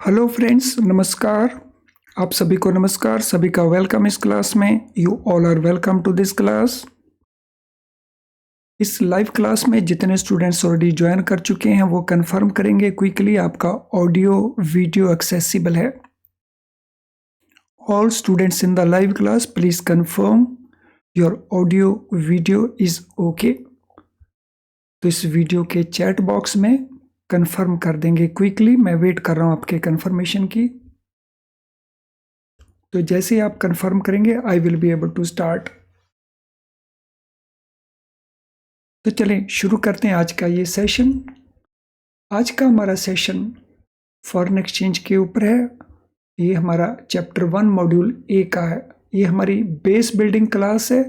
Hello friends, नमस्कार। आप सभी को नमस्कार, सभी का वेलकम इस क्लास में। You all are welcome to this class. इस लाइव क्लास में जितने स्टूडेंट्स ऑलरेडी ज्वाइन कर चुके हैं वो कंफर्म करेंगे क्विकली आपका ऑडियो वीडियो एक्सेसिबल है। All students in the live class please confirm your audio video is okay. तो इस वीडियो के चैट बॉक्स में कंफर्म कर देंगे क्विकली। मैं वेट कर रहा हूं आपके कंफर्मेशन की। तो जैसे ही आप कंफर्म करेंगे I will be able to start. तो चलें शुरू करते हैं आज का ये सेशन। आज का हमारा सेशन फॉरेन एक्सचेंज के ऊपर है। ये हमारा चैप्टर 1 मॉड्यूल ए का है। ये हमारी बेस बिल्डिंग क्लास है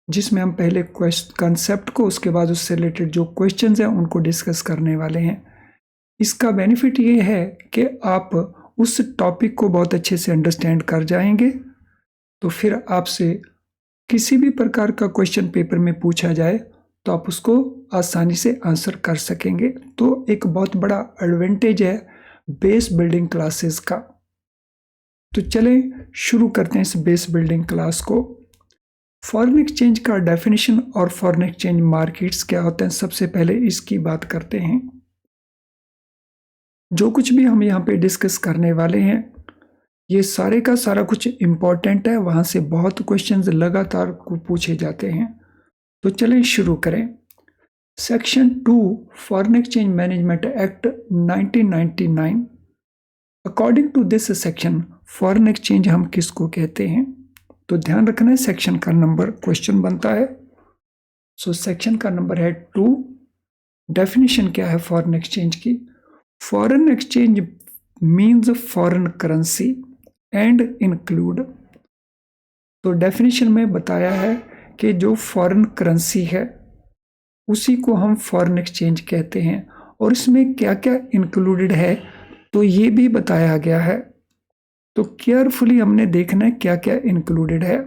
जिसमें हम पहले कंसेप्ट को, उसके बाद उससे रिलेटेड जो क्वेश्चंस हैं उनको डिस्कस करने वाले हैं। इसका बेनिफिट ये है कि आप उस टॉपिक को बहुत अच्छे से अंडरस्टैंड कर जाएंगे, तो फिर आपसे किसी भी प्रकार का क्वेश्चन पेपर में पूछा जाए तो आप उसको आसानी से आंसर कर सकेंगे। तो एक बहुत बड़ा एडवांटेज है बेस बिल्डिंग क्लासेस का। तो चलें शुरू करते हैं इस बेस बिल्डिंग क्लास को। फॉरेन एक्सचेंज का डेफिनेशन और फॉरेन एक्सचेंज मार्केट्स क्या होते हैं, सबसे पहले इसकी बात करते हैं। जो कुछ भी हम यहाँ पे डिस्कस करने वाले हैं ये सारे का सारा कुछ इम्पोर्टेंट है, वहाँ से बहुत क्वेश्चंस लगातार पूछे जाते हैं। तो चलें शुरू करें। Section 2 foreign exchange management act 1999। According to this section foreign exchange हम किसको कहते हैं? तो ध्यान रखना है सेक्शन का नंबर क्वेश्चन बनता है। सो सेक्शन का नंबर है 2। डेफिनेशन क्या है फॉरेन एक्सचेंज की? Foreign exchange means foreign currency and include. तो डेफिनेशन में बताया है कि जो फॉरेन करेंसी है उसी को हम फॉरेन एक्सचेंज कहते हैं, और इसमें क्या क्या इंक्लूडेड है तो ये भी बताया गया है। तो केयरफुली हमने देखना है क्या क्या इंक्लूडेड है।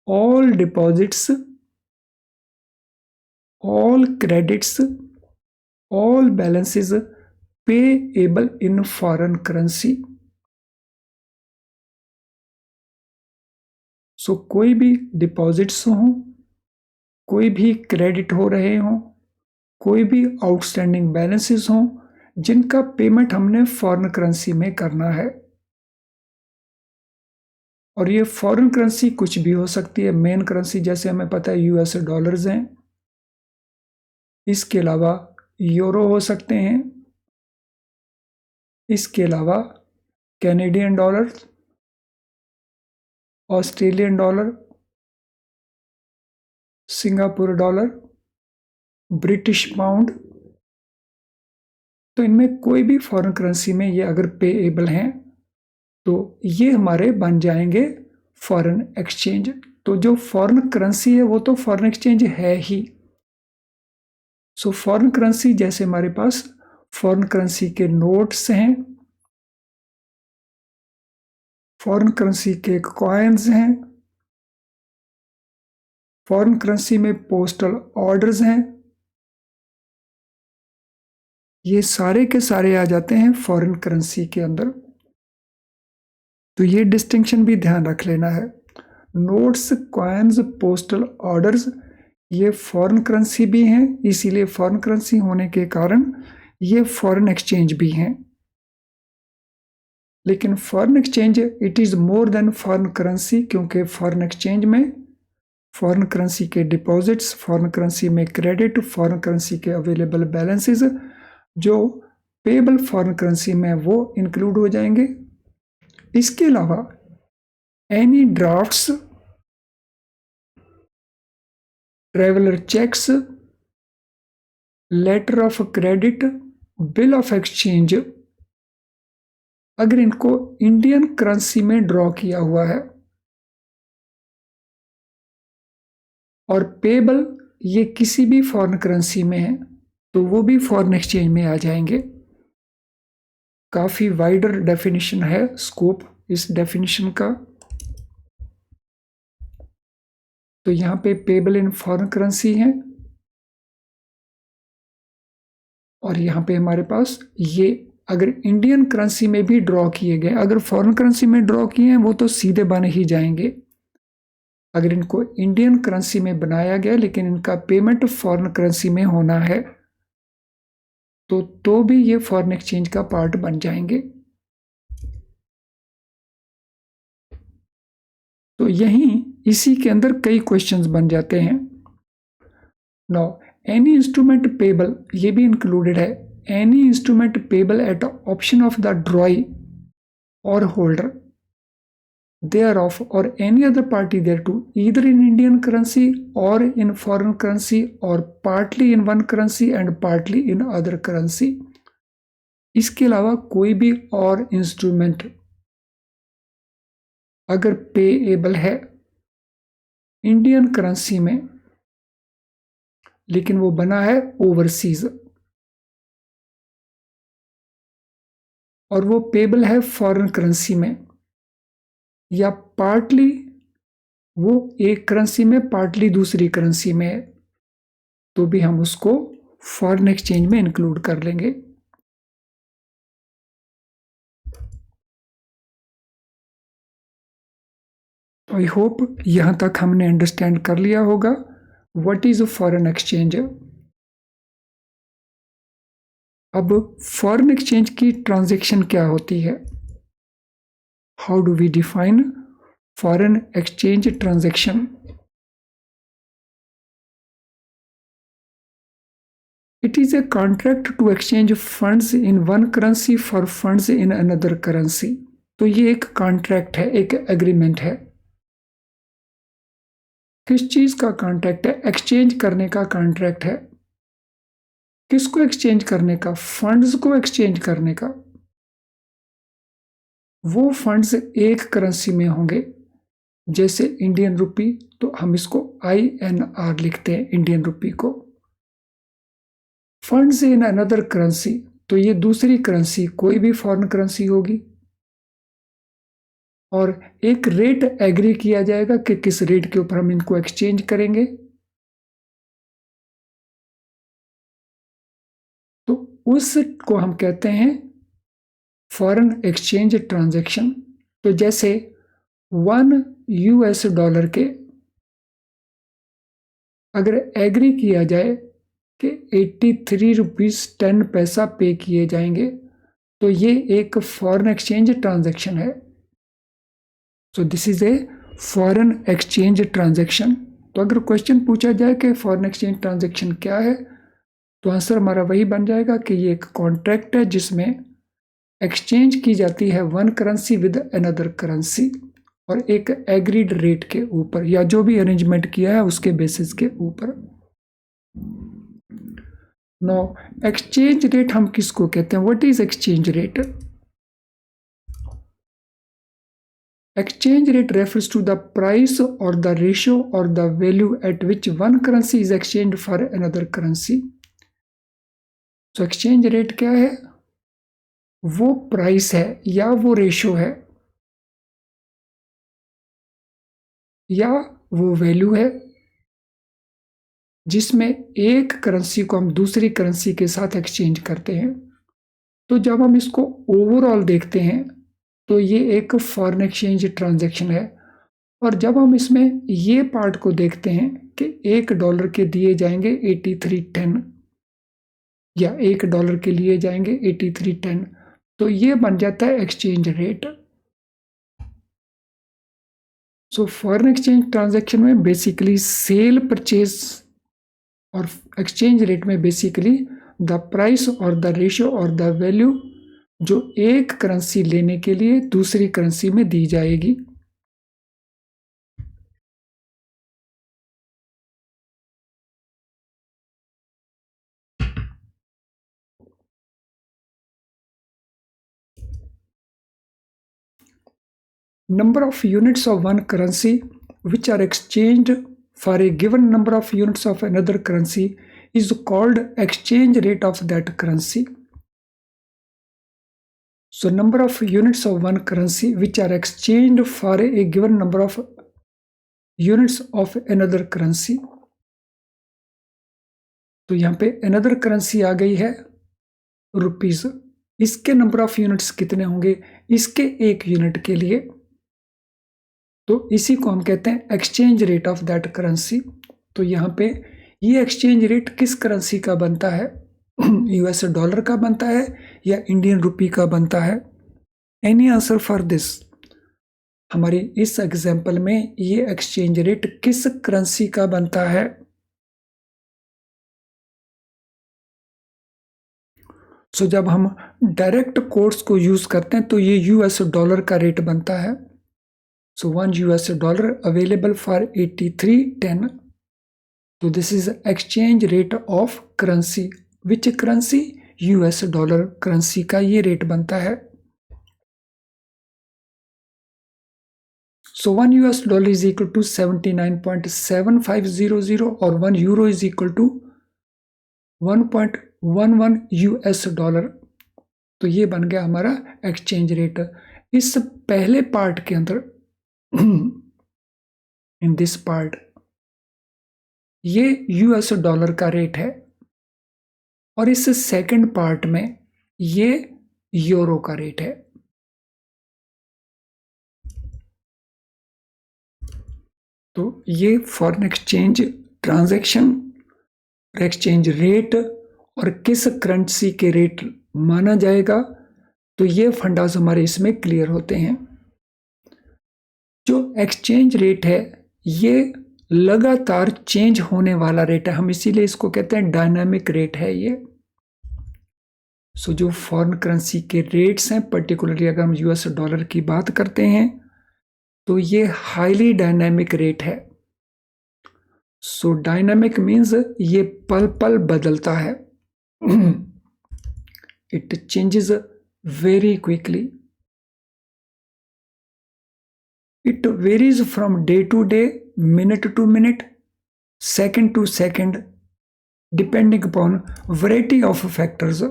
All deposits, all credits, all balances payable in foreign currency. So कोई भी डिपॉजिट्स हो, कोई भी क्रेडिट हो रहे हो, कोई भी आउटस्टैंडिंग बैलेंसेस हो जिनका पेमेंट हमने फॉरेन करेंसी में करना है। और ये फॉरेन करेंसी कुछ भी हो सकती है। मेन करेंसी जैसे हमें पता है यूएस डॉलर्स हैं, इसके अलावा यूरो हो सकते हैं, इसके अलावा Canadian dollar, Australian dollar, Singapore dollar, British pound. तो इनमें कोई भी फॉरेन करेंसी में ये अगर पेएबल हैं तो ये हमारे बन जाएंगे फॉरेन एक्सचेंज। तो जो फॉरेन करेंसी है वो तो फॉरेन एक्सचेंज है ही। सो फॉरेन करेंसी जैसे हमारे पास फॉरेन करेंसी के नोट्स हैं, फॉरेन करेंसी के कॉइन्स हैं, फॉरेन करेंसी में पोस्टल ऑर्डर्स हैं, ये सारे के सारे आ जाते हैं फॉरेन करेंसी के अंदर। तो ये डिस्टिंक्शन भी ध्यान रख लेना है। नोट्स, कॉइन्स, पोस्टल ऑर्डर्स ये फॉरेन करेंसी भी हैं, इसीलिए फॉरेन करेंसी होने के कारण ये फॉरेन एक्सचेंज भी हैं। लेकिन foreign exchange it is more than foreign currency, क्योंकि फॉरेन एक्सचेंज में फॉरेन करेंसी के डिपॉजिट्स, फॉरेन करेंसी में क्रेडिट, फॉरेन करेंसी के अवेलेबल बैलेंसेस जो पेएबल फॉरेन करेंसी में वो इंक्लूड हो जाएंगे। इसके अलावा any drafts, traveller cheques, letter of credit, bill of exchange, अगर इनको इंडियन करेंसी में ड्रॉ किया हुआ है और पेएबल ये किसी भी फॉरेन करेंसी में है तो वो भी फॉरेन एक्सचेंज में आ जाएंगे। काफी वाइडर डेफिनेशन है स्कोप इस डेफिनेशन का। तो यहाँ पे पेएबल इन फॉरेन करेंसी है और यहाँ पे हमारे पास ये अगर इंडियन करेंसी में भी ड्रॉ किए गए, अगर फॉरेन करेंसी में ड्रॉ किए हैं वो तो सीधे बन ही जाएंगे। अगर इनको इंडियन करेंसी में बनाया गया लेकिन इनका पेमेंट फॉरेन करेंसी में होना है तो भी ये फॉरेन एक्सचेंज का पार्ट बन जाएंगे। तो यहीं इसी के अंदर कई क्वेश्चंस बन जाते हैं। नाउ एनी इंस्ट्रूमेंट पेबल, ये भी इंक्लूडेड है, any instrument payable eight option of the ड्रॉई और holder thereof or any other party thereto, either in Indian currency or in foreign currency or partly in one currency and partly in other currency। इसके अलावा कोई भी और instrument अगर payable है Indian currency में लेकिन वो बना है ओवरसीज और वो पेएबल है फॉरेन करेंसी में या पार्टली वो एक करेंसी में पार्टली दूसरी करेंसी में है तो भी हम उसको फॉरेन एक्सचेंज में इंक्लूड कर लेंगे। आई होप यहां तक हमने अंडरस्टैंड कर लिया होगा व्हाट इज फॉरेन एक्सचेंज। अब फॉरेन एक्सचेंज की ट्रांजैक्शन क्या होती है? How do we define foreign exchange transaction? It is a contract to exchange funds in one currency for funds in another currency। तो ये एक कॉन्ट्रैक्ट है, एक एग्रीमेंट है। किस चीज का कॉन्ट्रैक्ट है? एक्सचेंज करने का कॉन्ट्रैक्ट है। किसको एक्सचेंज करने का? फंड्स को एक्सचेंज करने का। वो फंड्स एक करेंसी में होंगे, जैसे इंडियन रुपी, तो हम इसको INR लिखते हैं, इंडियन रुपी को। फंड्स इन अनदर करेंसी, तो ये दूसरी करेंसी कोई भी फॉरेन करेंसी होगी और एक रेट एग्री किया जाएगा कि किस रेट के ऊपर हम इनको एक्सचेंज करेंगे। तो उसको हम कहते हैं फॉरेन एक्सचेंज ट्रांजैक्शन। तो जैसे $1 के अगर एग्री किया जाए कि 83 रुपीज 10 पैसा पे किए जाएंगे तो ये एक फॉरेन एक्सचेंज ट्रांजैक्शन है। So this is a foreign exchange transaction. तो अगर क्वेश्चन पूछा जाए कि फॉरेन एक्सचेंज ट्रांजैक्शन क्या है तो आंसर हमारा वही बन जाएगा कि ये एक कॉन्ट्रैक्ट है जिसमें एक्सचेंज की जाती है one currency with another currency और एक एग्रीड रेट के ऊपर या जो भी अरेंजमेंट किया है उसके बेसिस के ऊपर। नो एक्सचेंज रेट हम किसको कहते हैं? What is exchange rate? Exchange rate refers to the price or the ratio or the value at which one currency is exchanged for another currency। तो exchange rate क्या है? वो प्राइस है या वो रेशो है या वो वैल्यू है जिसमें एक करेंसी को हम दूसरी करेंसी के साथ एक्सचेंज करते हैं। तो जब हम इसको ओवरऑल देखते हैं तो ये एक फॉरेन एक्सचेंज ट्रांजैक्शन है और जब हम इसमें ये पार्ट को देखते हैं कि $1 के दिए जाएंगे 83.10 या $1 के लिए जाएंगे 83.10 तो ये बन जाता है exchange rate. So foreign exchange transaction में बेसिकली सेल परचेज और एक्सचेंज रेट में बेसिकली द प्राइस और द रेशियो और द वैल्यू जो एक करेंसी लेने के लिए दूसरी करेंसी में दी जाएगी। Number of units of one currency which are exchanged for a given number of units of another currency is called exchange rate of that currency। So number of units of one currency which are exchanged for a given number of units of another currency। तो यहाँ पे another currency आ गई है rupees इसके number of units कितने होंगे, इसके 1 unit के लिए। तो इसी को हम कहते हैं exchange rate of that currency. तो यहाँ पे ये एक्सचेंज रेट किस करेंसी का बनता है, यूएस डॉलर का बनता है या इंडियन रुपी का बनता है। Any answer for this. हमारी इस एग्जाम्पल में ये एक्सचेंज रेट किस करेंसी का बनता है। सो जब हम डायरेक्ट कोड्स को यूज करते हैं तो ये यूएस डॉलर का रेट बनता है। सो 1 US dollar available for 83.10. So this is exchange rate of currency. Which currency? US dollar currency का ये रेट बनता है। So 1 US dollar is equal to 79.7500 और 1 euro is equal to 1.11 US dollar. तो ये बन गया हमारा एक्सचेंज रेट। इस पहले पार्ट के अंदर इन दिस पार्ट ये यूएस डॉलर का रेट है और इस सेकंड पार्ट में ये यूरो का रेट है। तो ये foreign exchange transaction, exchange rate और किस करेंसी के रेट माना जाएगा, तो ये फंडास हमारे इसमें क्लियर होते हैं। जो एक्सचेंज रेट है ये लगातार चेंज होने वाला रेट है, हम इसीलिए इसको कहते हैं डायनामिक रेट है ये। सो जो फॉरेन करेंसी के रेट्स हैं, पर्टिकुलरली अगर हम यूएस डॉलर की बात करते हैं तो ये हाईली डायनामिक रेट है। सो डायनामिक मीन्स ये पल पल बदलता है, it changes very quickly. It varies from day to day, minute to minute, second to second, depending upon variety of factors.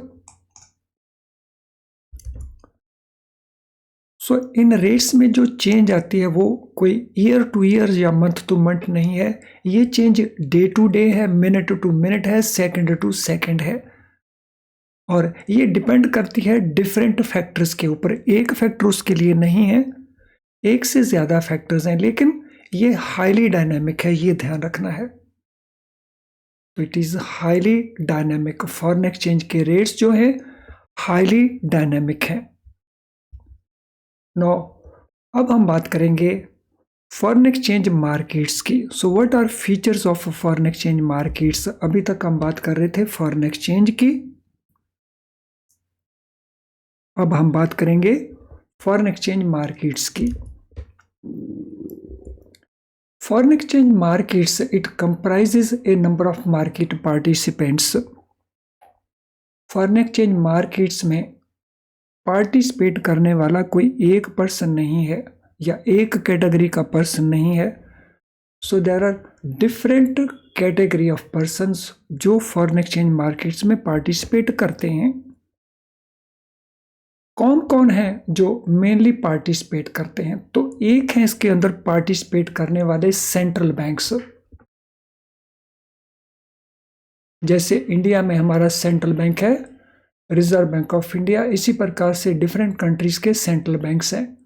So in rates में जो चेंज आती है वो कोई ईयर टू ईयर या मंथ टू मंथ नहीं है, ये चेंज डे टू डे है, मिनट टू मिनट है, सेकंड टू सेकंड है और ये डिपेंड करती है डिफरेंट फैक्टर्स के ऊपर। एक फैक्टर उसके लिए नहीं है, एक से ज्यादा फैक्टर्स हैं, लेकिन ये हाईली डायनामिक है, ये ध्यान रखना है। तो it is highly dynamic. Foreign exchange के रेट्स जो है हाईली डायनामिक है। नो अब हम बात करेंगे फॉरेन एक्सचेंज मार्केट्स की। So what are features of foreign exchange markets. अभी तक हम बात कर रहे थे फॉरेन एक्सचेंज की, अब हम बात करेंगे फॉरेन एक्सचेंज मार्केट्स की। Foreign exchange markets, it comprises a number of market participants. Foreign exchange markets में पार्टिसिपेट करने वाला कोई एक पर्सन नहीं है या एक कैटेगरी का पर्सन नहीं है। So there are different category of persons जो फॉरेन एक्सचेंज मार्केट्स में पार्टिसिपेट करते हैं। कौन कौन है जो मेनली पार्टिसिपेट करते हैं, तो एक है इसके अंदर पार्टिसिपेट करने वाले सेंट्रल बैंक्स। जैसे इंडिया में हमारा सेंट्रल बैंक है रिजर्व बैंक ऑफ इंडिया, इसी प्रकार से डिफरेंट कंट्रीज के सेंट्रल बैंक्स हैं।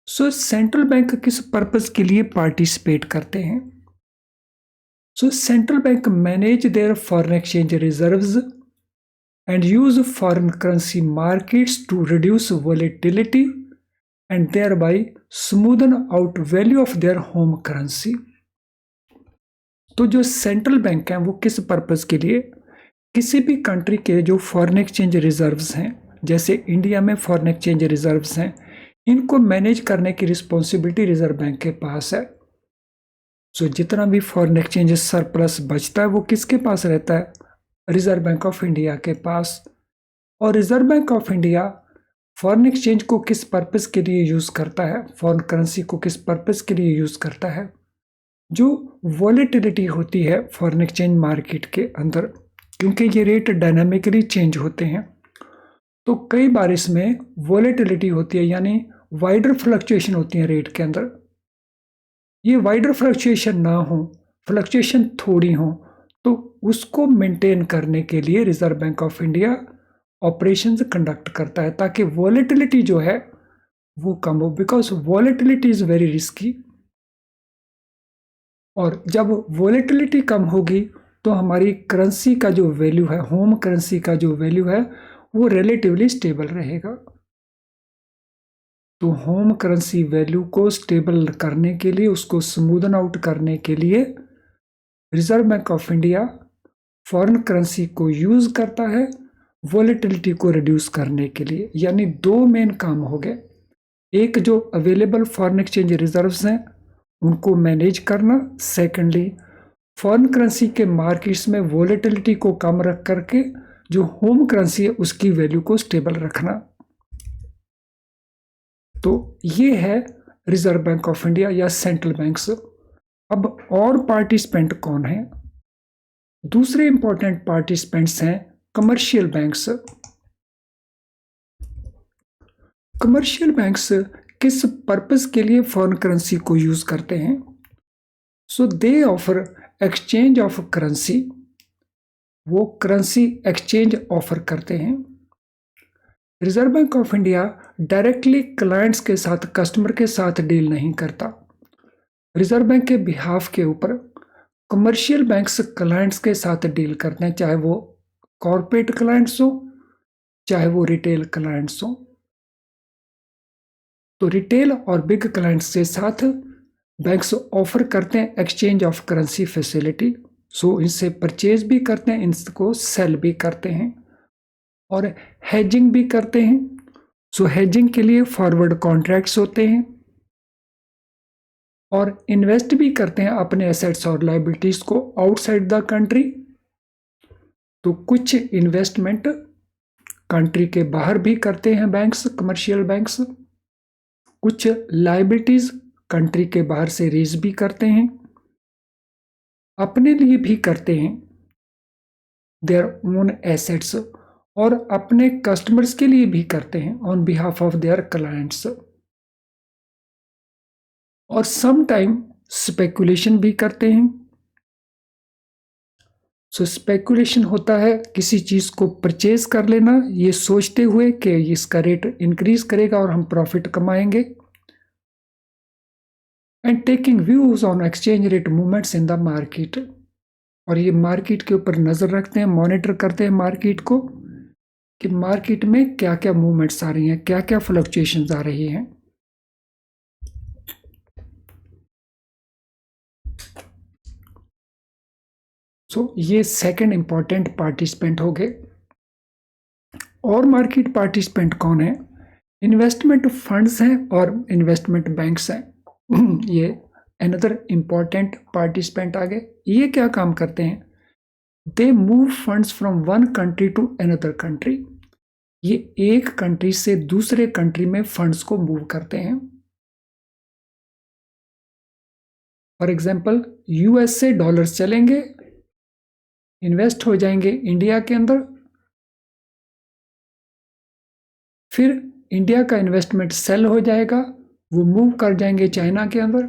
सो सेंट्रल बैंक किस पर्पस के लिए पार्टिसिपेट करते हैं। सो central bank manage there foreign exchange reserves and use foreign currency markets to reduce volatility and thereby smoothen out value of their home currency. तो जो central bank हैं वो किस पर्पस के लिए, किसी भी कंट्री के जो फॉरेन एक्सचेंज रिजर्व्स हैं, जैसे इंडिया में फॉरेन एक्सचेंज रिजर्व्स हैं, इनको मैनेज करने की रिस्पॉन्सिबिलिटी रिजर्व बैंक के पास है। सो जितना भी फॉरेन एक्सचेंज सरप्लस बचता है वो किसके पास रहता है, रिजर्व बैंक ऑफ इंडिया के पास। और reserve Bank of India foreign exchange को किस पर्पस के लिए यूज करता है, फॉरेन करेंसी को किस पर्पस के लिए यूज करता है, जो वॉलेटिलिटी होती है फॉरेन एक्सचेंज मार्केट के अंदर, क्योंकि ये रेट डायनामिकली चेंज होते हैं तो कई बार इसमें वॉलेटिलिटी होती है, यानी वाइडर फ्लक्चुएशन होती है रेट के अंदर। ये वाइडर फ्लक्चुएशन ना हो, फ्लक्चुएशन थोड़ी हो, तो उसको मेंटेन करने के लिए reserve Bank of India operations conduct करता है ताकि वॉलेटिलिटी जो है वो कम हो, because volatility is very risky. और जब वॉलेटिलिटी कम होगी तो हमारी करेंसी का जो वैल्यू है, होम करेंसी का जो वैल्यू है, वो रिलेटिवली स्टेबल रहेगा। तो होम करेंसी वैल्यू को स्टेबल करने के लिए, उसको स्मूदन आउट करने के लिए reserve Bank of India foreign currency को यूज करता है वॉलेटिलिटी को रिड्यूस करने के लिए। यानी दो मेन काम हो गए, एक जो अवेलेबल फॉरेन एक्सचेंज रिजर्व्स हैं उनको मैनेज करना, सेकेंडली फॉरेन करेंसी के मार्केट्स में वॉलेटिलिटी को कम रख करके जो होम करेंसी है उसकी वैल्यू को स्टेबल रखना। तो ये है रिजर्व बैंक ऑफ इंडिया या सेंट्रल बैंक्स। अब और पार्टिसिपेंट कौन है? दूसरे इंपॉर्टेंट पार्टिसिपेंट्स हैं कमर्शियल बैंक्स। कमर्शियल बैंक्स किस पर्पस के लिए फॉरेन करेंसी को यूज करते हैं? So they offer exchange of currency, वो करेंसी एक्सचेंज ऑफर करते हैं। Reserve Bank of India directly clients के साथ, कस्टमर के साथ डील नहीं करता। रिजर्व बैंक के बिहाफ के ऊपर कमर्शियल बैंक्स क्लाइंट्स के साथ डील करते हैं, चाहे वो कॉर्पोरेट क्लाइंट्स हो चाहे वो रिटेल क्लाइंट्स हो। तो रिटेल और बिग क्लाइंट्स के साथ बैंक्स ऑफर करते हैं एक्सचेंज ऑफ करेंसी फैसिलिटी। सो इनसे परचेज भी करते हैं, इनको सेल भी करते हैं और हेजिंग भी करते हैं। सो हेजिंग के लिए फॉरवर्ड कॉन्ट्रैक्ट्स होते हैं और इन्वेस्ट भी करते हैं अपने एसेट्स और लायबिलिटीज को आउटसाइड द कंट्री। तो कुछ इन्वेस्टमेंट कंट्री के बाहर भी करते हैं बैंक्स, कमर्शियल बैंक्स। कुछ लायबिलिटीज कंट्री के बाहर से रेज भी करते हैं, अपने लिए भी करते हैं देयर ओन एसेट्स, और अपने कस्टमर्स के लिए भी करते हैं on behalf of their clients. और सम टाइम स्पेकुलेशन भी करते हैं। सो स्पेकुलेशन होता है किसी चीज को परचेज कर लेना ये सोचते हुए कि इसका रेट इंक्रीज करेगा और हम प्रॉफिट कमाएंगे। And taking views on exchange rate movements in the market, और ये मार्केट के ऊपर नजर रखते हैं, मॉनिटर करते हैं मार्केट को कि मार्केट में क्या क्या मूवमेंट्स आ रही हैं, क्या क्या फ्लक्चुएशंस आ रही हैं। सो ये सेकंड इंपॉर्टेंट पार्टिसिपेंट हो गए। और मार्केट पार्टिसिपेंट कौन है? इन्वेस्टमेंट फंड्स हैं और इन्वेस्टमेंट बैंक्स हैं। ये अनदर इंपॉर्टेंट पार्टिसिपेंट आ गए। ये क्या काम करते हैं? They move funds from one country to another country. ये एक कंट्री से दूसरे कंट्री में फंड्स को मूव करते हैं। फॉर एग्जाम्पल यूएस से डॉलर्स चलेंगे, इन्वेस्ट हो जाएंगे इंडिया के अंदर, फिर इंडिया का इन्वेस्टमेंट सेल हो जाएगा, वो मूव कर जाएंगे चाइना के अंदर।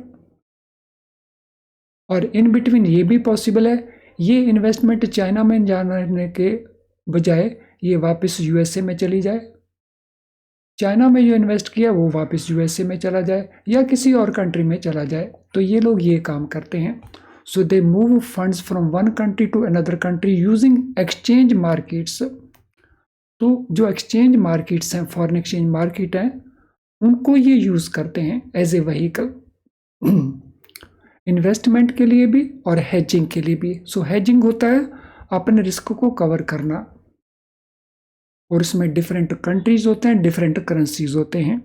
और इन बिटवीन ये भी पॉसिबल है ये इन्वेस्टमेंट चाइना में जाने के बजाय ये वापस यूएसए में चली जाए, चाइना में जो इन्वेस्ट किया वो वापस यूएसए में चला जाए या किसी और कंट्री में चला जाए। तो ये लोग ये काम करते हैं। So they move funds from one country to another country using exchange markets. तो जो एक्सचेंज मार्केट्स हैं, फॉरेन एक्सचेंज मार्केट हैं, उनको ये यूज करते हैं एज ए व्हीकल, इन्वेस्टमेंट के लिए भी और हेजिंग के लिए भी। सो हेजिंग होता है अपने रिस्क को कवर करना, और इसमें डिफरेंट कंट्रीज होते हैं, डिफरेंट करेंसीज होते हैं।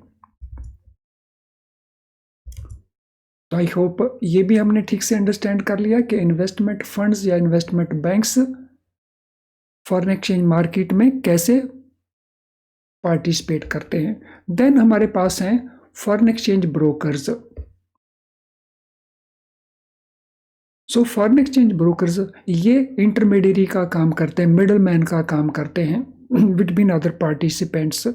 तो आई होप ये भी हमने ठीक से अंडरस्टैंड कर लिया कि इन्वेस्टमेंट फंड्स या investment banks foreign exchange market में कैसे पार्टिसिपेट करते हैं। देन हमारे पास हैं foreign exchange brokers. So foreign exchange brokers ये इंटरमीडियरी का काम करते हैं, मिडल मैन का काम करते हैं बिटवीन अदर पार्टिसिपेंट्स।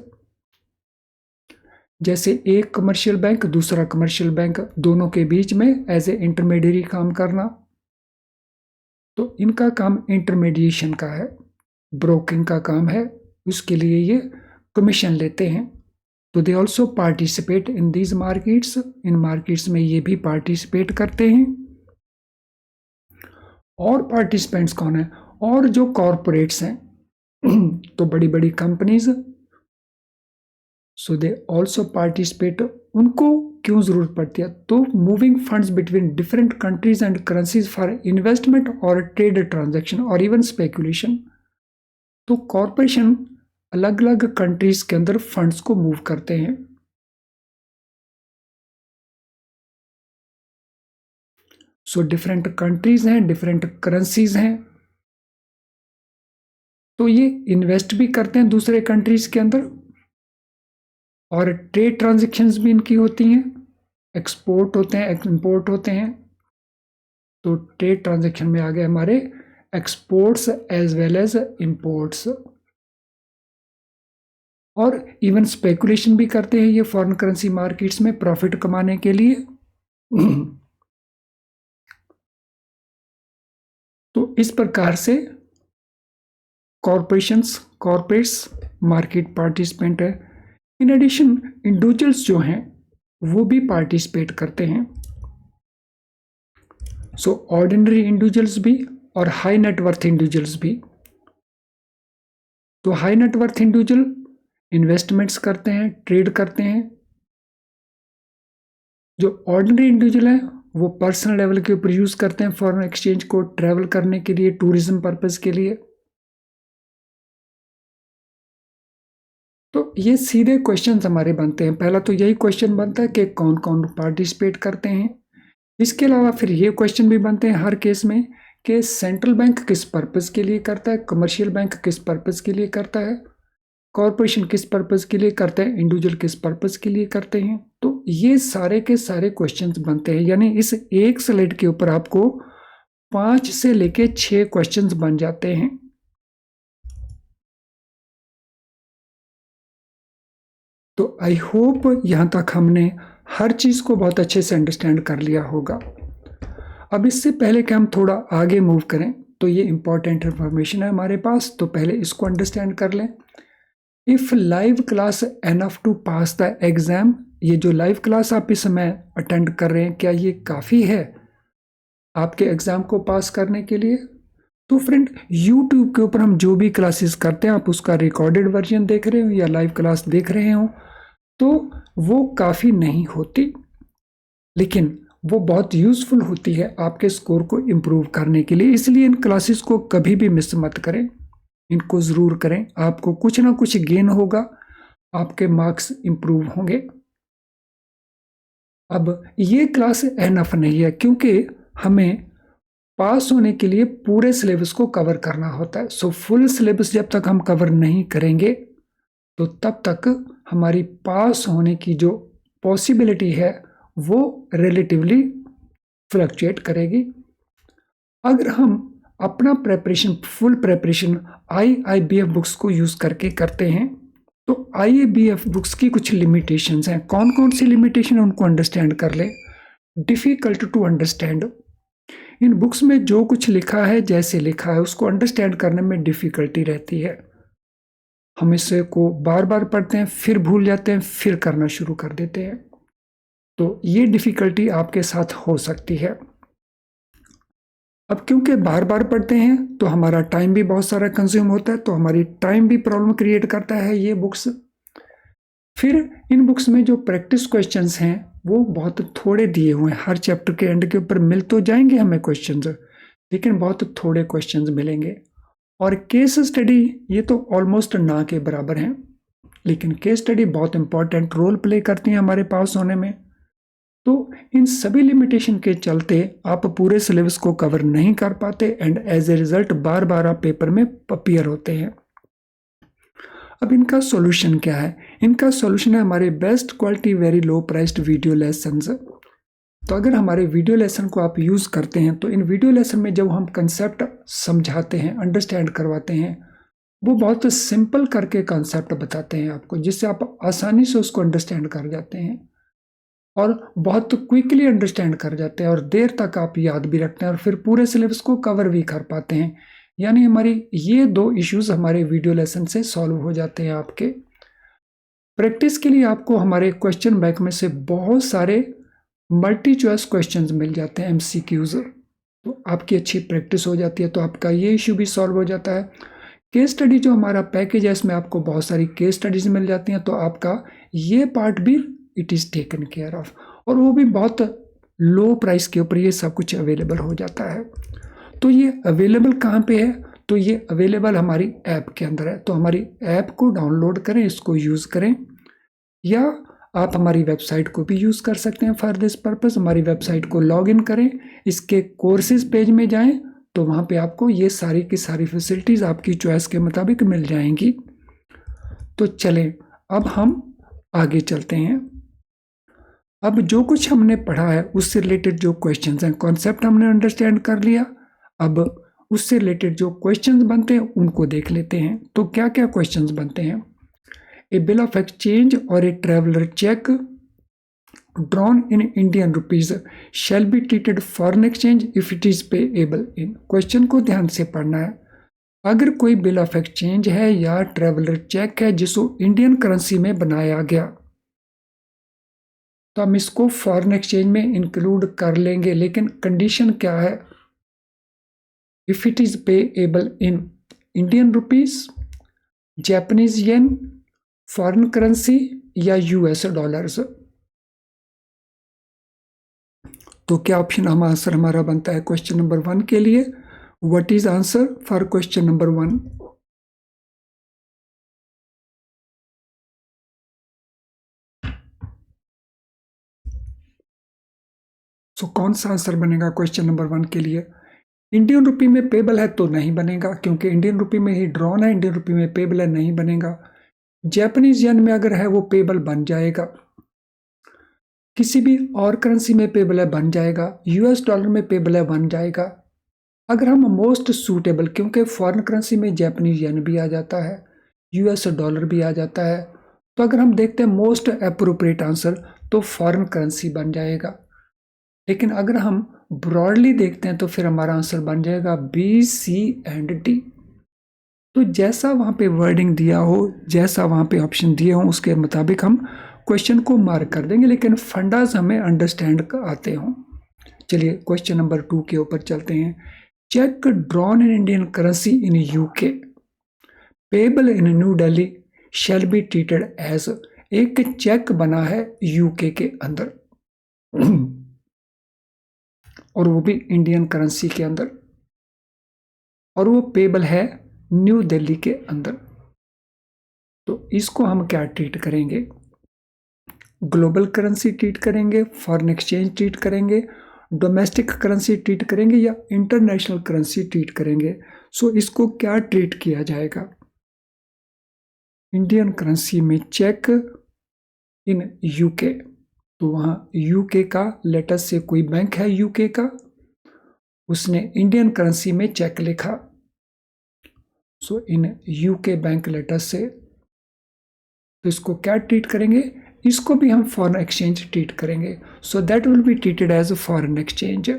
जैसे एक कमर्शियल बैंक दूसरा कमर्शियल बैंक, दोनों के बीच में एज ए इंटरमीडियरी काम करना। तो इनका काम इंटरमीडिएशन का है, ब्रोकिंग का काम है, उसके लिए ये कमीशन लेते हैं। तो they also participate in these markets, in markets में ये भी पार्टिसिपेट करते हैं। और पार्टिसिपेंट्स कौन है? और जो कॉरपोरेट्स हैं तो बड़ी बड़ी companies, so they also participate. उनको क्यों जरूरत पड़ती है? तो moving funds between different countries and currencies for investment और ट्रेड ट्रांजैक्शन और इवन स्पेकुलेशन। तो कॉरपोरेशन अलग अलग कंट्रीज के अंदर फंड्स को मूव करते हैं। सो डिफरेंट कंट्रीज हैं, डिफरेंट करेंसीज हैं, तो ये इन्वेस्ट भी करते हैं दूसरे कंट्रीज के अंदर और ट्रेड ट्रांजैक्शंस भी इनकी होती हैं, एक्सपोर्ट होते हैं, इंपोर्ट होते हैं। तो ट्रेड ट्रांजैक्शन में आ गए हमारे exports as well as imports. और इवन स्पेकुलेशन भी करते हैं ये फॉरेन करेंसी मार्केट्स में प्रॉफिट कमाने के लिए। तो इस प्रकार से कॉर्पोरेट्स मार्केट पार्टिसिपेंट है। इन एडिशन इंडिविजुअल्स जो हैं वो भी पार्टिसिपेट करते हैं। सो ऑर्डिनरी इंडिविजुअल्स भी और हाई नेटवर्थ इंडिविजुअल्स भी। तो हाई नेटवर्थ इंडिविजुअल इन्वेस्टमेंट्स करते हैं, ट्रेड करते हैं। जो ऑर्डिनरी इंडिविजुअल है वो पर्सनल लेवल के ऊपर यूज करते हैं फॉरेन एक्सचेंज को ट्रैवल करने के लिए, टूरिज्म पर्पज के लिए। तो ये सीधे क्वेश्चंस हमारे बनते हैं। पहला तो यही क्वेश्चन बनता है कि कौन कौन पार्टिसिपेट करते हैं। इसके अलावा फिर ये क्वेश्चन भी बनते हैं हर केस में कि सेंट्रल बैंक किस पर्पस के लिए करता है, कमर्शियल बैंक किस पर्पस के लिए करता है, कॉरपोरेशन किस पर्पस के लिए करते हैं, इंडिविजुअल किस पर्पस के लिए करते हैं। तो ये सारे के सारे क्वेश्चंस बनते हैं। यानी इस एक स्लाइड के ऊपर आपको 5 से लेके 6 क्वेश्चंस बन जाते हैं। तो आई होप यहां तक हमने हर चीज को बहुत अच्छे से अंडरस्टैंड कर लिया होगा। अब इससे पहले कि हम थोड़ा आगे मूव करें, तो ये इंपॉर्टेंट इंफॉर्मेशन है हमारे पास, तो पहले इसको अंडरस्टैंड कर लें। If live class enough to pass the exam, ये जो लाइव क्लास आप इस समय अटेंड कर रहे हैं, क्या ये काफी है आपके एग्जाम को पास करने के लिए? तो फ्रेंड, यूट्यूब के ऊपर हम जो भी क्लासेस करते हैं, आप उसका रिकॉर्डेड वर्जन देख रहे हो या लाइव क्लास देख रहे हो, तो वो काफ़ी नहीं होती, लेकिन वो बहुत यूज़फुल होती है आपके स्कोर को इम्प्रूव करने के लिए। इसलिए इन क्लासेस को कभी भी मिस मत करें, इनको ज़रूर करें। आपको कुछ ना कुछ गेन होगा, आपके मार्क्स इम्प्रूव होंगे। अब ये क्लास एनफ नहीं है, क्योंकि हमें पास होने के लिए पूरे सिलेबस को कवर करना होता है। सो फुल सिलेबस जब तक हम कवर नहीं करेंगे, तो तब तक हमारी पास होने की जो पॉसिबिलिटी है वो रिलेटिवली फ्लक्चुएट करेगी। अगर हम अपना preparation, full preparation IIBF books को यूज़ करके करते हैं, तो IIBF बुक्स की कुछ लिमिटेशंस हैं। कौन कौन सी लिमिटेशन है उनको अंडरस्टैंड कर ले। डिफ़िकल्ट टू अंडरस्टैंड, इन बुक्स में जो कुछ लिखा है, जैसे लिखा है, उसको अंडरस्टैंड करने में डिफ़िकल्टी रहती है। हम इसे को बार बार पढ़ते हैं, फिर भूल जाते हैं, फिर करना शुरू कर देते हैं। तो ये डिफ़िकल्टी आपके साथ हो सकती है। अब क्योंकि बार बार पढ़ते हैं तो हमारा टाइम भी बहुत सारा कंज्यूम होता है, तो हमारी टाइम भी प्रॉब्लम क्रिएट करता है ये बुक्स। फिर इन बुक्स में जो प्रैक्टिस क्वेश्चंस हैं वो बहुत थोड़े दिए हुए हैं। हर चैप्टर के एंड के ऊपर मिल तो जाएंगे हमें क्वेश्चंस, लेकिन बहुत थोड़े क्वेश्चंस मिलेंगे। और केस स्टडी ये तो ऑलमोस्ट ना के बराबर हैं, लेकिन केस स्टडी बहुत इंपॉर्टेंट रोल प्ले करती हैं हमारे पास होने में। तो इन सभी लिमिटेशन के चलते आप पूरे सिलेबस को कवर नहीं कर पाते एंड एज ए रिजल्ट बार बार आप पेपर में अपीयर होते हैं। अब इनका सॉल्यूशन क्या है? इनका सॉल्यूशन है हमारे best quality very low priced video lessons. तो अगर हमारे वीडियो लेसन को आप यूज़ करते हैं, तो इन वीडियो लेसन में जब हम कंसेप्ट समझाते हैं, अंडरस्टैंड करवाते हैं, वो बहुत सिंपल करके कंसेप्ट बताते हैं आपको, जिससे आप आसानी से उसको अंडरस्टैंड कर जाते हैं और बहुत क्विकली अंडरस्टैंड कर जाते हैं और देर तक आप याद भी रखते हैं और फिर पूरे सिलेबस को कवर भी कर पाते हैं। यानी हमारी ये 2 इश्यूज हमारे वीडियो लेसन से सॉल्व हो जाते हैं आपके। प्रैक्टिस के लिए आपको हमारे क्वेश्चन बैंक में से बहुत सारे मल्टी चॉइस क्वेश्चंस मिल जाते हैं, एमसीक्यूज, तो आपकी अच्छी प्रैक्टिस हो जाती है, तो आपका ये इश्यू भी सॉल्व हो जाता है। केस स्टडी जो हमारा पैकेज है इसमें आपको बहुत सारी केस स्टडीज मिल जाती हैं, तो आपका ये पार्ट भी it is taken care of, और वो भी बहुत लो प्राइस के ऊपर ये सब कुछ अवेलेबल हो जाता है। तो ये अवेलेबल कहाँ पे है? तो ये अवेलेबल हमारी ऐप के अंदर है, तो हमारी ऐप को डाउनलोड करें, इसको यूज़ करें, या आप हमारी वेबसाइट को भी यूज़ कर सकते हैं फॉर दिस पर्पस। हमारी वेबसाइट को लॉग इन करें, इसके कोर्सेज पेज में जाएं, तो वहाँ पे आपको ये सारी की सारी फैसिलिटीज़ आपकी चॉइस के मुताबिक मिल जाएंगी। तो चलें अब हम आगे चलते हैं। अब जो कुछ हमने पढ़ा है उससे रिलेटेड जो क्वेश्चंस हैं, कॉन्सेप्ट हमने अंडरस्टैंड कर लिया। अब उससे रिलेटेड जो क्वेश्चंस बनते हैं उनको देख लेते हैं। तो क्या क्या क्वेश्चंस बनते हैं? ए बिल ऑफ एक्सचेंज और a traveller cheque drawn in Indian rupees shall be treated foreign exchange if it is payable in। Question को ध्यान से पढ़ना है। अगर कोई बिल ऑफ एक्सचेंज है या ट्रेवलर चेक है जिसको इंडियन करेंसी में बनाया गया, तो हम इसको फॉरेन एक्सचेंज में इंक्लूड कर लेंगे, लेकिन कंडीशन क्या है? If it is payable in Indian rupees, Japanese yen, foreign currency या यूएस डॉलर्स। तो क्या ऑप्शन हम आंसर हमारा बनता है क्वेश्चन नंबर 1 के लिए? What is answer for question number 1? सो कौन सा आंसर बनेगा क्वेश्चन नंबर 1 के लिए? इंडियन रुपी में पेबल है तो नहीं बनेगा, क्योंकि इंडियन रुपी में ही ड्रॉन है, इंडियन रुपी में पेबल है, नहीं बनेगा। जापानीज येन में अगर है वो पेबल बन जाएगा, किसी भी और करेंसी में पेबल है बन जाएगा, यूएस डॉलर में पेबल है बन जाएगा। अगर हम मोस्ट सूटेबल, क्योंकि फॉरेन करेंसी में जापानीज येन भी आ जाता है, यूएस डॉलर भी आ जाता है, तो अगर हम देखते हैं मोस्ट अप्रोप्रिएट आंसर तो फॉरेन करेंसी बन जाएगा। लेकिन अगर हम ब्रॉडली देखते हैं तो फिर हमारा आंसर बन जाएगा बी, सी एंड डी। तो जैसा वहाँ पे वर्डिंग दिया हो, जैसा वहाँ पे ऑप्शन दिए हो, उसके मुताबिक हम क्वेश्चन को मार्क कर देंगे, लेकिन फंडाज हमें अंडरस्टैंड आते हों। चलिए क्वेश्चन नंबर 2 के ऊपर चलते हैं। Cheque drawn in Indian currency in UK payable in New Delhi shall be treated as. एक चेक बना है यूके के अंदर और वो भी इंडियन करेंसी के अंदर, और वो पेबल है न्यू दिल्ली के अंदर, तो इसको हम क्या ट्रीट करेंगे? ग्लोबल करेंसी ट्रीट करेंगे, फॉरेन एक्सचेंज ट्रीट करेंगे, डोमेस्टिक करेंसी ट्रीट करेंगे, या इंटरनेशनल करेंसी ट्रीट करेंगे? सो इसको क्या ट्रीट किया जाएगा? इंडियन करेंसी में चेक इन यूके, तो वहाँ यूके का, लेटर से कोई बैंक है यूके का, उसने इंडियन करेंसी में चेक लिखा, सो इन यूके बैंक लेटर से, तो इसको क्या ट्रीट करेंगे? इसको भी हम फॉरेन एक्सचेंज ट्रीट करेंगे, so that will be treated as foreign exchange.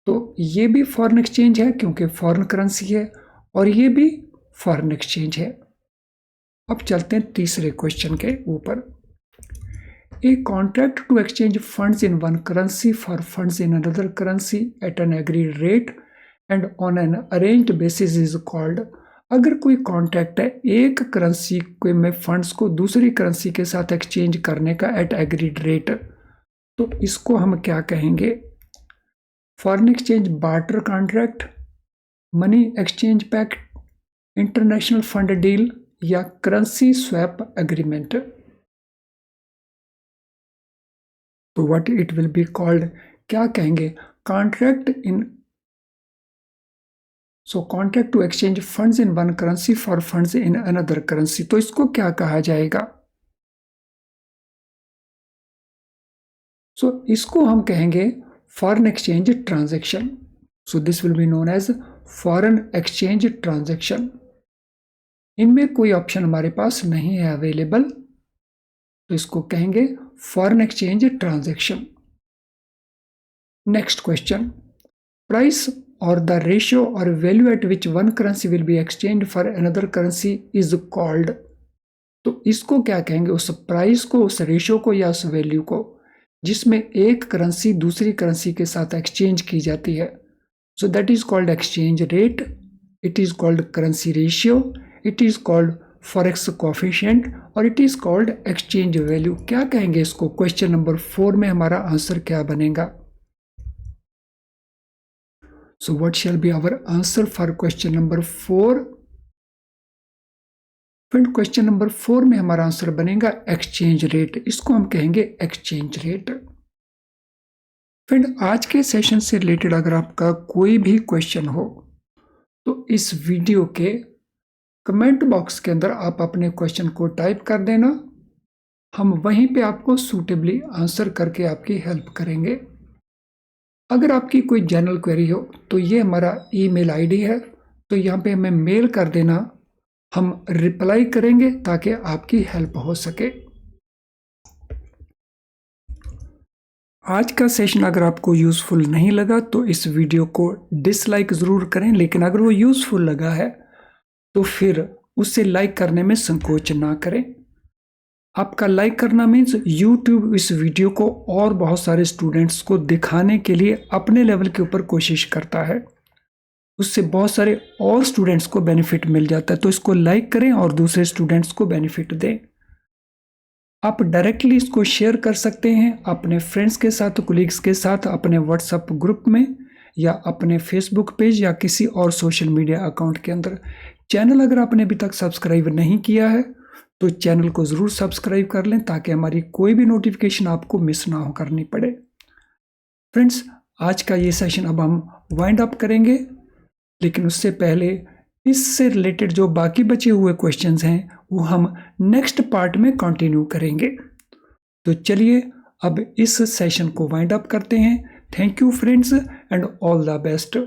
तो ये भी फॉरेन एक्सचेंज है क्योंकि फॉरेन करेंसी है, और ये भी फॉरेन एक्सचेंज है। अब चलते हैं तीसरे क्वेश्चन के ऊपर। A contract to exchange funds in one currency for funds in another currency at an agreed rate and on an arranged basis is called। अगर कोई कॉन्ट्रैक्ट है एक करेंसी में फंड्स को दूसरी करेंसी के साथ एक्सचेंज करने का एट एग्रीड रेट, तो इसको हम क्या कहेंगे? Foreign exchange barter contract, money exchange pact, international fund deal, या करेंसी स्वैप एग्रीमेंट। तो what it will be called? क्या कहेंगे? Contract in, so contract to exchange funds in one currency for funds in another currency, तो इसको क्या कहा जाएगा? सो इसको हम कहेंगे foreign exchange transaction. So this will be known as foreign exchange transaction. इनमें कोई ऑप्शन हमारे पास नहीं है अवेलेबल, तो इसको कहेंगे foreign exchange transaction. Next question, price और द रेशियो और value eight which one currency will be exchange for another currency is called. तो इसको क्या कहेंगे, उस प्राइस को, उस रेशियो को या उस वैल्यू को जिसमें एक करेंसी दूसरी करेंसी के साथ एक्सचेंज की जाती है। So that is called exchange rate, it is called currency ratio, it is called forex coefficient और it is called exchange value. क्या कहेंगे इसको? क्वेश्चन नंबर 4 में हमारा आंसर क्या बनेगा? So what shall be our answer for question number 4? Friend question number 4 में हमारा आंसर बनेगा एक्सचेंज रेट। इसको हम कहेंगे एक्सचेंज रेट। फ्रेंड आज के सेशन से रिलेटेड अगर आपका कोई भी क्वेश्चन हो तो इस वीडियो के कमेंट बॉक्स के अंदर आप अपने क्वेश्चन को टाइप कर देना, हम वहीं पे आपको सूटेबली आंसर करके आपकी हेल्प करेंगे। अगर आपकी कोई जनरल क्वेरी हो तो ये हमारा ईमेल आईडी है, तो यहाँ पे हमें मेल कर देना, हम रिप्लाई करेंगे ताकि आपकी हेल्प हो सके। आज का सेशन अगर आपको यूज़फुल नहीं लगा तो इस वीडियो को डिसलाइक ज़रूर करें, लेकिन अगर वो यूज़फुल लगा है तो फिर उसे लाइक करने में संकोच ना करें। आपका लाइक करना मीन्स YouTube इस वीडियो को और बहुत सारे स्टूडेंट्स को दिखाने के लिए अपने लेवल के ऊपर कोशिश करता है, उससे बहुत सारे और स्टूडेंट्स को बेनिफिट मिल जाता है। तो इसको लाइक करें और दूसरे स्टूडेंट्स को बेनिफिट दें। आप डायरेक्टली इसको शेयर कर सकते हैं अपने फ्रेंड्स के साथ, कोलीग्स के साथ, अपने व्हाट्सएप ग्रुप में या अपने फेसबुक पेज या किसी और सोशल मीडिया अकाउंट के अंदर। चैनल अगर आपने अभी तक सब्सक्राइब नहीं किया है तो चैनल को ज़रूर सब्सक्राइब कर लें ताकि हमारी कोई भी नोटिफिकेशन आपको मिस ना हो करनी पड़े। फ्रेंड्स आज का ये सेशन अब हम वाइंड अप करेंगे, लेकिन उससे पहले इससे रिलेटेड जो बाकी बचे हुए क्वेश्चंस हैं वो हम नेक्स्ट पार्ट में कंटिन्यू करेंगे। तो चलिए अब इस सेशन को वाइंड अप करते हैं। Thank you friends and all the best.